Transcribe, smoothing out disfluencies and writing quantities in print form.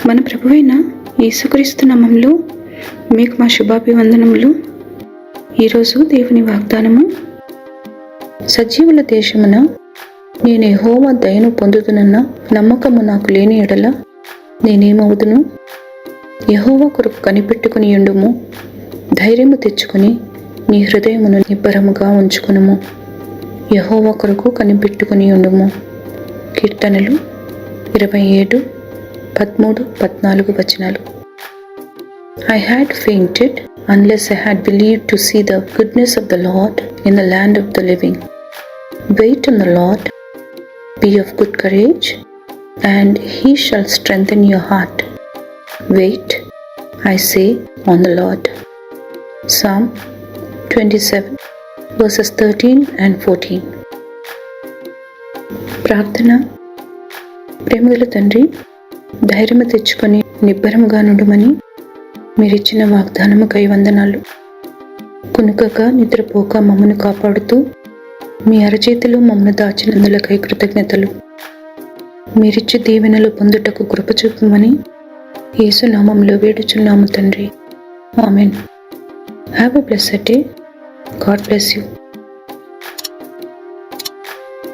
మన ప్రభువైన యేసుక్రీస్తు నామములో మీకు మా శుభాభివందనములు. ఈరోజు దేవుని వాగ్దానము, సజీవుల దేశమున నేను యెహోవా దయను పొందుతున్న నమ్మకము నాకు లేని ఎడల నేనేమవుదును? యెహోవా కొరకు కనిపెట్టుకుని ఉండుము, ధైర్యము తెచ్చుకుని నీ హృదయమును నిబ్బరముగా ఉంచుకునుము. యెహోవా కొరకు కనిపెట్టుకుని ఉండుము. కీర్తనలు 27:13-14 I had fainted unless I had believed to see the goodness of the Lord in the land of the living. Wait on the Lord, be of good courage, and he shall strengthen your heart. Wait, I say, on the Lord. Psalm 27:13-14. ప్రార్థన. ప్రేమగల తండ్రి, ధైర్యము తెచ్చుకొని నిబ్బరముగా నుండుమని మీరిచ్చిన వాగ్దానముకై వందనాలు. కునుకక నిద్రపోక మమ్మను కాపాడుతూ మీ అరచేతిలో మమ్మను దాచినందులకై కృతజ్ఞతలు. మీరిచ్చే దీవెనలు పొందుటకు కృప చూపమని యేసు నామములో వేడుచున్నాము తండ్రి. Amen. Have a blessed day. God bless you.